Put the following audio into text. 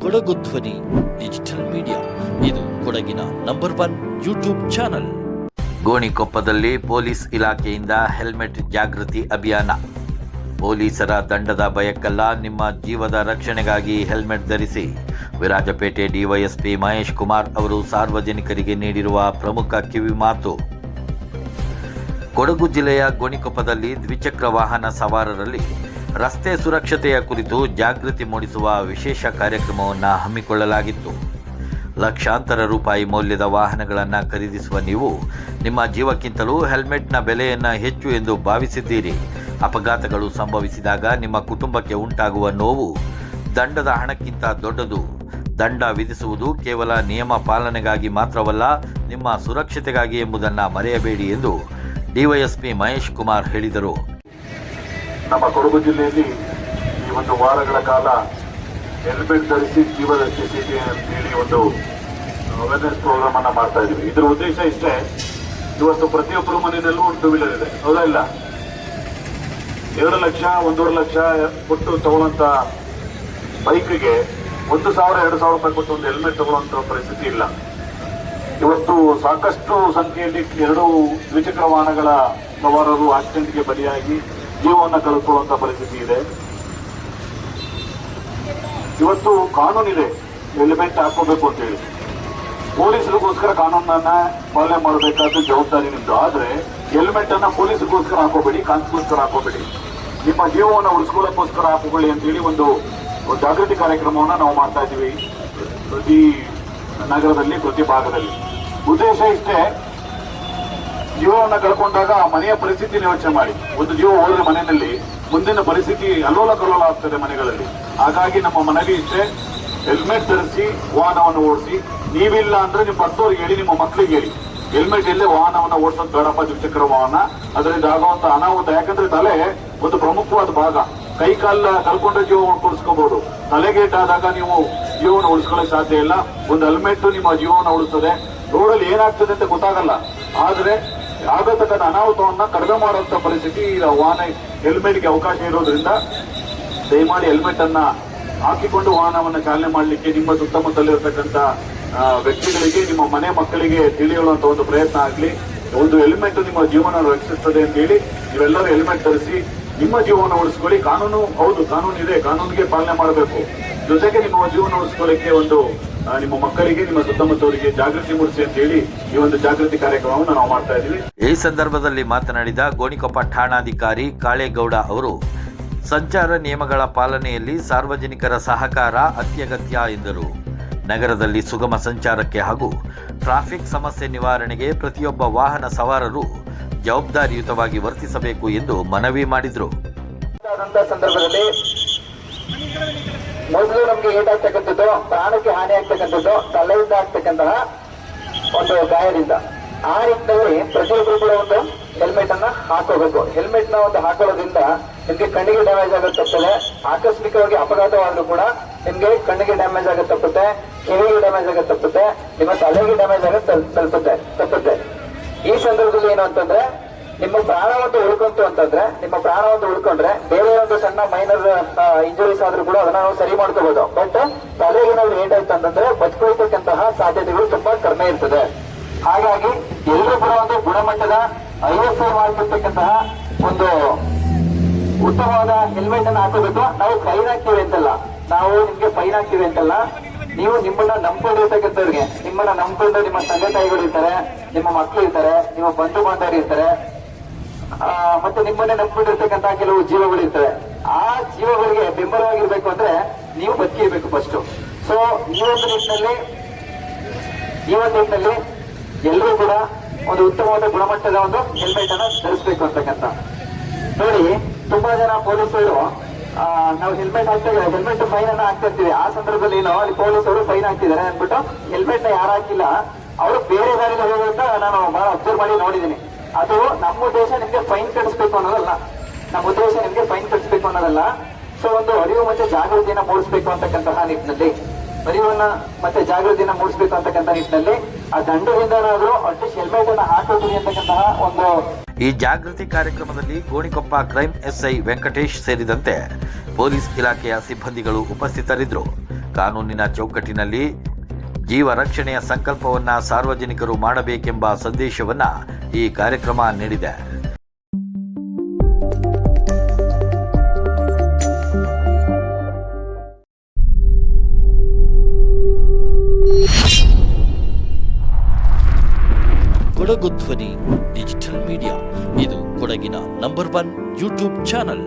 ಕೊಡಗು ಧ್ವನಿ digital media, ಇದು ಕೊಡಗಿನ ನಂಬರ್ 1 ಯೂಟ್ಯೂಬ್ ಚಾನಲ್. ಗೋಣಿಕೊಪ್ಪದಲ್ಲಿ ಪೊಲೀಸ್ ಇಲಾಖೆಯಿಂದ ಹೆಲ್ಮೆಟ್ ಜಾಗೃತಿ ಅಭಿಯಾನ. ಪೊಲೀಸರ ದಂಡದ ಭಯಕ್ಕಲ್ಲ, ನಿಮ್ಮ ಜೀವದ ರಕ್ಷಣೆಗಾಗಿ ಹೆಲ್ಮೆಟ್ ಧರಿಸಿ. ವಿರಾಜಪೇಟೆ ಡಿವೈಎಸ್ಪಿ ಮಹೇಶ್ ಕುಮಾರ್ ಅವರು ಸಾರ್ವಜನಿಕರಿಗೆ ನೀಡಿರುವ ಪ್ರಮುಖ ಕಿವಿ ಮಾತು. ಕೊಡಗು ಜಿಲ್ಲೆಯ ಗೋಣಿಕೊಪ್ಪದಲ್ಲಿ ದ್ವಿಚಕ್ರ ವಾಹನ ಸವಾರರಲ್ಲಿ ರಸ್ತೆ ಸುರಕ್ಷತೆಯ ಕುರಿತು ಜಾಗೃತಿ ಮೂಡಿಸುವ ವಿಶೇಷ ಕಾರ್ಯಕ್ರಮವನ್ನು ಹಮ್ಮಿಕೊಳ್ಳಲಾಗಿತ್ತು. ಲಕ್ಷಾಂತರ ರೂಪಾಯಿ ಮೌಲ್ಯದ ವಾಹನಗಳನ್ನು ಖರೀದಿಸುವ ನೀವು ನಿಮ್ಮ ಜೀವಕ್ಕಿಂತಲೂ ಹೆಲ್ಮೆಟ್ನ ಬೆಲೆಯನ್ನು ಹೆಚ್ಚು ಎಂದು ಭಾವಿಸಿದ್ದೀರಿ. ಅಪಘಾತಗಳು ಸಂಭವಿಸಿದಾಗ ನಿಮ್ಮ ಕುಟುಂಬಕ್ಕೆ ಉಂಟಾಗುವ ನೋವು ದಂಡದ ಹಣಕ್ಕಿಂತ ದೊಡ್ಡದು. ದಂಡ ವಿಧಿಸುವುದು ಕೇವಲ ನಿಯಮ ಪಾಲನೆಗಾಗಿ ಮಾತ್ರವಲ್ಲ, ನಿಮ್ಮ ಸುರಕ್ಷತೆಗಾಗಿ ಎಂಬುದನ್ನು ಮರೆಯಬೇಡಿ ಎಂದು ಡಿವೈಎಸ್ಪಿ ಮಹೇಶ್ ಕುಮಾರ್ ಹೇಳಿದರು. ನಮ್ಮ ಕೊಡಗು ಜಿಲ್ಲೆಯಲ್ಲಿ ಈ ಒಂದು ವಾರಗಳ ಕಾಲ ಹೆಲ್ಮೆಟ್ ಧರಿಸಿ ಜೀವ ರಕ್ಷಿಸಿ ಅಂತೇಳಿ ಒಂದು ಅವೇರ್ನೆಸ್ ಪ್ರೋಗ್ರಾಮ್ ಅನ್ನ ಮಾಡ್ತಾ ಇದ್ದೀವಿ. ಇದರ ಉದ್ದೇಶ ಇಷ್ಟೇ, ಇವತ್ತು ಪ್ರತಿಯೊಬ್ಬರ ಮನೆಯಲ್ಲೂ ಒಂದು ಟೂ ವೀಲರ್ ಇದೆ, ಹೌದಾ ಇಲ್ಲ? 2 ಲಕ್ಷ 1.5 ಲಕ್ಷ ಕೊಟ್ಟು ತಗೊಳ್ಳೋಂಥ ಬೈಕ್ಗೆ 1,000 2,000 ರೂಪಾಯಿ ಕೊಟ್ಟು ಒಂದು ಹೆಲ್ಮೆಟ್ ತಗೊಳ್ಳುವಂತ ಪರಿಸ್ಥಿತಿ ಇಲ್ಲ. ಇವತ್ತು ಸಾಕಷ್ಟು ಸಂಖ್ಯೆಯಲ್ಲಿ 2 ದ್ವಿಚಕ್ರ ವಾಹನಗಳ ಸವಾರರು ಆಕ್ಸಿಡೆಂಟ್ಗೆ ಬಲಿಯಾಗಿ ಜೀವವನ್ನು ಕಳೆದುಕೊಳ್ಳುವಂತ ಪರಿಸ್ಥಿತಿ ಇದೆ. ಇವತ್ತು ಕಾನೂನಿದೆ ಹೆಲ್ಮೆಟ್ ಹಾಕೋಬೇಕು ಅಂತ ಹೇಳಿ. ಪೊಲೀಸರಿಗೋಸ್ಕರ ಕಾನೂನನ್ನ ಪಾಲನೆ ಮಾಡಬೇಕಾದ ಜವಾಬ್ದಾರಿ ನಿಮ್ದು. ಆದ್ರೆ ಹೆಲ್ಮೆಟ್ ಅನ್ನ ಪೊಲೀಸರಿಗೋಸ್ಕರ ಹಾಕೋಬೇಡಿ, ಕಾನ್ಸ್ಗೋಸ್ಕರ ಹಾಕೋಬೇಡಿ, ನಿಮ್ಮ ಜೀವವನ್ನು ಉಳಿಸ್ಕೊಳ್ಳೋಕ್ಕೋಸ್ಕರ ಹಾಕೊಳ್ಳಿ ಅಂತ ಹೇಳಿ ಒಂದು ಜಾಗೃತಿ ಕಾರ್ಯಕ್ರಮವನ್ನ ನಾವು ಮಾಡ್ತಾ ಇದ್ದೀವಿ ಪ್ರತಿ ನಗರದಲ್ಲಿ, ಪ್ರತಿ ಭಾಗದಲ್ಲಿ. ಉದ್ದೇಶ ಇಷ್ಟೇ, ಜೀವವನ್ನು ಕಳ್ಕೊಂಡಾಗ ಆ ಮನೆಯ ಪರಿಸ್ಥಿತಿ ಯೋಚನೆ ಮಾಡಿ. ಒಂದು ಜೀವ ಹೋದ್ರೆ ಮನೆಯಲ್ಲಿ ಮುಂದಿನ ಪರಿಸ್ಥಿತಿ ಅಲ್ಲೋಲ ಕಲ್ಲೋಲ ಆಗ್ತದೆ ಮನೆಗಳಲ್ಲಿ. ಹಾಗಾಗಿ ನಮ್ಮ ಮನೆಗೆ ಇಷ್ಟೇ, ಹೆಲ್ಮೆಟ್ ಧರಿಸಿ ವಾಹನವನ್ನು ಓಡಿಸಿ. ನೀವಿಲ್ಲ ಅಂದ್ರೆ ನಿಮ್ಮ ಪಕ್ಕದವ್ರಿಗೆ ಹೇಳಿ, ನಿಮ್ಮ ಮಕ್ಕಳಿಗೆ ಹೇಳಿ, ಹೆಲ್ಮೆಟ್ ಇಲ್ಲದೆ ವಾಹನವನ್ನು ಓಡಿಸೋದು ಬೇಡಪ್ಪ, ದ್ವಿಚಕ್ರ ವಾಹನ. ಅದರಿಂದ ಆಗುವಂತ ಅನಾಹುತ, ಯಾಕಂದ್ರೆ ತಲೆ ಒಂದು ಪ್ರಮುಖವಾದ ಭಾಗ. ಕೈ ಕಾಲ ಕಳ್ಕೊಂಡ್ರೆ ಜೀವ ಉಳಿಸ್ಕೋಬಹುದು, ತಲೆಗೇಟಾದಾಗ ನೀವು ಜೀವನ ಉಳಿಸ್ಕೊಳ್ಳೋಕೆ ಸಾಧ್ಯ ಇಲ್ಲ. ಒಂದು ಹೆಲ್ಮೆಟ್ ನಿಮ್ಮ ಜೀವನ ಉಳಿಸ್ತದೆ. ರೋಡಲ್ಲಿ ಏನಾಗ್ತದೆ ಅಂತ ಗೊತ್ತಾಗಲ್ಲ, ಆದ್ರೆ ಆಗತಕ್ಕಂಥ ಅನಾಹುತವನ್ನ ಕಡಿಮೆ ಮಾಡುವಂತ ಪರಿಸ್ಥಿತಿ ವಾಹನ ಹೆಲ್ಮೆಟ್ಗೆ ಅವಕಾಶ ಇರೋದ್ರಿಂದ ದಯಮಾಡಿ ಹೆಲ್ಮೆಟ್ ಅನ್ನ ಹಾಕಿಕೊಂಡು ವಾಹನವನ್ನು ಚಾಲನೆ ಮಾಡಲಿಕ್ಕೆ ನಿಮ್ಮ ಸುತ್ತಮುತ್ತಲಿರತಕ್ಕಂಥ ವ್ಯಕ್ತಿಗಳಿಗೆ, ನಿಮ್ಮ ಮನೆ ಮಕ್ಕಳಿಗೆ ತಿಳಿಯುವಂತ ಒಂದು ಪ್ರಯತ್ನ ಆಗಲಿ. ಒಂದು ಹೆಲ್ಮೆಟ್ ನಿಮ್ಮ ಜೀವನ ರಕ್ಷಿಸ್ತದೆ ಅಂತ ಹೇಳಿ ನೀವೆಲ್ಲರೂ ಹೆಲ್ಮೆಟ್ ಧರಿಸಿ ನಿಮ್ಮ ಜೀವನ ಉಳಿಸ್ಕೊಳ್ಳಿ. ಕಾನೂನು ಹೌದು, ಕಾನೂನು ಇದೆ, ಕಾನೂನಿಗೆ ಪಾಲನೆ ಮಾಡಬೇಕು. ಜೊತೆಗೆ ನಿಮ್ಮ ಜೀವನ ಉಳಿಸ್ಕೊಳ್ಳಿಕ್ಕೆ ಒಂದು ನಿಮ್ಮ ಮಕ್ಕಳಿಗೆ, ನಿಮ್ಮ ಸುತ್ತಮುತ್ತವರಿಗೆ ಜಾಗೃತಿ ಮೂಡಿಸಿ ಅಂತ ಹೇಳಿ ಈ ಒಂದು ಜಾಗೃತಿ ಕಾರ್ಯಕ್ರಮವನ್ನು ನಾವು ಮಾಡ್ತಾ ಇದ್ದೀವಿ. ಈ ಸಂದರ್ಭದಲ್ಲಿ ಮಾತನಾಡಿದ ಗೋಣಿಕೊಪ್ಪ ಠಾಣಾಧಿಕಾರಿ ಕಾಳೇಗೌಡ ಅವರು, ಸಂಚಾರ ನಿಯಮಗಳ ಪಾಲನೆಯಲ್ಲಿ ಸಾರ್ವಜನಿಕರ ಸಹಕಾರ ಅತ್ಯಗತ್ಯ ಎಂದರು. ನಗರದಲ್ಲಿ ಸುಗಮ ಸಂಚಾರಕ್ಕೆ ಹಾಗೂ ಟ್ರಾಫಿಕ್ ಸಮಸ್ಯೆ ನಿವಾರಣೆಗೆ ಪ್ರತಿಯೊಬ್ಬ ವಾಹನ ಸವಾರರು ಜವಾಬ್ದಾರಿಯುತವಾಗಿ ವರ್ತಿಸಬೇಕು ಎಂದು ಮನವಿ ಮಾಡಿದರು. ಸಂದರ್ಭದಲ್ಲಿ ಮೊದಲು ನಮ್ಗೆ ಏಟಾಗ್ತಕ್ಕಂಥದ್ದು, ಪ್ರಾಣಕ್ಕೆ ಹಾನಿ ಆಗ್ತಕ್ಕಂಥದ್ದು ತಲೆಯಿಂದ ಆಗ್ತಕ್ಕಂತಹ ಒಂದು ಗಾಯದಿಂದ. ಆ ನಿಟ್ಟಿನಲ್ಲಿ ಪ್ರತಿಯೊಬ್ಬರು ಕೂಡ ಒಂದು ಹೆಲ್ಮೆಟ್ ಅನ್ನ ಹಾಕೋಬೇಕು. ಹೆಲ್ಮೆಟ್ ನ ಒಂದು ಹಾಕೊಳ್ಳೋದ್ರಿಂದ ನಿಮ್ಗೆ ಕಣ್ಣಿಗೆ ಡ್ಯಾಮೇಜ್ ಆಗುತ್ತೆ ತಪ್ಪುತ್ತೆ. ಆಕಸ್ಮಿಕವಾಗಿ ಅಪಘಾತವಾದ್ರೂ ಕೂಡ ನಿಮ್ಗೆ ಕಣ್ಣಿಗೆ ಡ್ಯಾಮೇಜ್ ಆಗುತ್ತೆ ತಪ್ಪುತ್ತೆ, ಕಿವಿಗೆ ಡ್ಯಾಮೇಜ್ ಆಗುತ್ತೆ ತಪ್ಪುತ್ತೆ, ನಿಮ್ಮ ತಲೆಗೆ ಡ್ಯಾಮೇಜ್ ಆಗುತ್ತೆ ತಪ್ಪುತ್ತೆ. ಈ ಸಂದರ್ಭದಲ್ಲಿ ಏನು ಅಂತಂದ್ರೆ, ನಿಮ್ಮ ಪ್ರಾಣವನ್ನು ಉಳ್ಕೊಂತು ಅಂತಂದ್ರೆ, ನಿಮ್ಮ ಪ್ರಾಣವನ್ನು ಉಳ್ಕೊಂಡ್ರೆ ಬೇರೆ ಒಂದು ಸಣ್ಣ ಮೈನರ್ ಇಂಜುರೀಸ್ ಆದ್ರೂ ಕೂಡ ಅದನ್ನ ನಾವು ಸರಿ ಮಾಡ್ಕೋಬಹುದು. ಬಟ್ ತಲೆಗೆ ನಾವು ಏಟಾಯ್ತು ಅಂತಂದ್ರೆ ಬದುಕೊಳ್ತಕ್ಕಂತಹ ಸಾಧ್ಯತೆಗಳು ತುಂಬಾ ಕಡಿಮೆ ಇರ್ತದೆ. ಹಾಗಾಗಿ ಎಲ್ಲರೂ ಕೂಡ ಒಂದು ಗುಣಮಟ್ಟದ ISI ಮಾಡಿರ್ತಕ್ಕಂತಹ ಒಂದು ಉತ್ತಮವಾದ ಹೆಲ್ಮೆಟ್ ಅನ್ನು ಹಾಕೋಬೇಕು. ನಾವು ಫೈನ್ ಹಾಕ್ತೀವಿ ಅಂತಲ್ಲ, ನಾವು ನಿಮ್ಗೆ ಫೈನ್ ಹಾಕ್ತೀವಿ ಅಂತಲ್ಲ, ನೀವು ನಿಮ್ಮನ್ನ ನಂಬ್ಕೊಂಡಿರ್ತಕ್ಕಂಥವ್ರಿಗೆ, ನಿಮ್ಮನ್ನ ನಂಬ್ಕೊಂಡು ನಿಮ್ಮ ತಂದೆ ತಾಯಿಗಳು ಇರ್ತಾರೆ, ನಿಮ್ಮ ಮಕ್ಕಳು ಇರ್ತಾರೆ, ನಿಮ್ಮ ಬಂಧು ಬಾಂಧವರು ಇರ್ತಾರೆ, ಮತ್ತೆ ನಿಮ್ಮನ್ನೇ ನಂಬಿಕೊಂಡಿರ್ತಕ್ಕಂತಹ ಕೆಲವು ಜೀವಗಳು ಇರ್ತವೆ. ಆ ಜೀವಗಳಿಗೆ ಬೆಂಬಲವಾಗಿರ್ಬೇಕು ಅಂದ್ರೆ ನೀವು ಬದುಕಿರ್ಬೇಕು ಫಸ್ಟ್. ಸೊ ಈ ಒಂದು ನಿಟ್ಟಿನಲ್ಲಿ ಎಲ್ಲರೂ ಕೂಡ ಒಂದು ಉತ್ತಮವಾದ ಗುಣಮಟ್ಟದ ಒಂದು ಹೆಲ್ಮೆಟ್ ಅನ್ನ ಧರಿಸಬೇಕು ಅಂತಕ್ಕಂಥ. ನೋಡಿ, ತುಂಬಾ ಜನ ಪೊಲೀಸರು ನಾವು ಹೆಲ್ಮೆಟ್ ಹೆಲ್ಮೆಟ್ ಫೈನ್ ಅನ್ನ ಹಾಕ್ತಾ ಇರ್ತೀವಿ. ಆ ಸಂದರ್ಭದಲ್ಲಿ ಏನೋ ಅಲ್ಲಿ ಪೊಲೀಸರು ಫೈನ್ ಹಾಕ್ತಿದ್ದಾರೆ ಅಂದ್ಬಿಟ್ಟು ಹೆಲ್ಮೆಟ್ ನ ಯಾರು ಹಾಕಿಲ್ಲ ಅವರು ಬೇರೆ ದಾರಿಯಲ್ಲಿ ಹೋಗೋದಂತ ನಾನು ಬಹಳ ಅಬ್ಸರ್ವ್ ಮಾಡಿ ನೋಡಿದ್ದೀನಿ. ಅದು ನಮ್ಮ ಉದ್ದೇಶ ನಿಮ್ಗೆ ಫೈನ್ ಕಟ್ಟಿಸ್ಬೇಕು ಅನ್ನೋದಲ್ಲ, ಸೊ ಒಂದು ಅರಿವು ಮತ್ತೆ ಜಾಗೃತಿಯನ್ನ ಮೂಡಿಸ್ಬೇಕು ಅಂತಕ್ಕಂತಹ ನಿಟ್ಟಿನಲ್ಲಿ, ಆ ದಂಡದಿಂದನಾದ್ರೂ ಅಟ್ಲೀಸ್ಟ್ ಹೆಲ್ಮೆಟ್ ಅನ್ನ ಹಾಕೋತೀವಿ ಅಂತಕ್ಕಂತಹ ಒಂದು. ಈ ಜಾಗೃತಿ ಕಾರ್ಯಕ್ರಮದಲ್ಲಿ ಗೋಣಿಕೊಪ್ಪ ಕ್ರೈಮ್ SI ವೆಂಕಟೇಶ್ ಸೇರಿದಂತೆ ಪೊಲೀಸ್ ಇಲಾಖೆಯ ಸಿಬ್ಬಂದಿಗಳು ಉಪಸ್ಥಿತರಿದ್ದರು. ಕಾನೂನಿನ ಚೌಕಟ್ಟಿನಲ್ಲಿ ಜೀವ ರಕ್ಷಣೆಯ ಸಂಕಲ್ಪವನ್ನು ಸಾರ್ವಜನಿಕರು ಮಾಡಬೇಕೆಂಬ ಸಂದೇಶವನ್ನು ಈ ಕಾರ್ಯಕ್ರಮ ನೀಡಿದೆ. ಕೊಡಗು ಧ್ವನಿ ಡಿಜಿಟಲ್ ಮೀಡಿಯಾ, ಇದು ಕೊಡಗಿನ ನಂಬರ್ 1 ಯೂಟ್ಯೂಬ್ ಚಾನಲ್.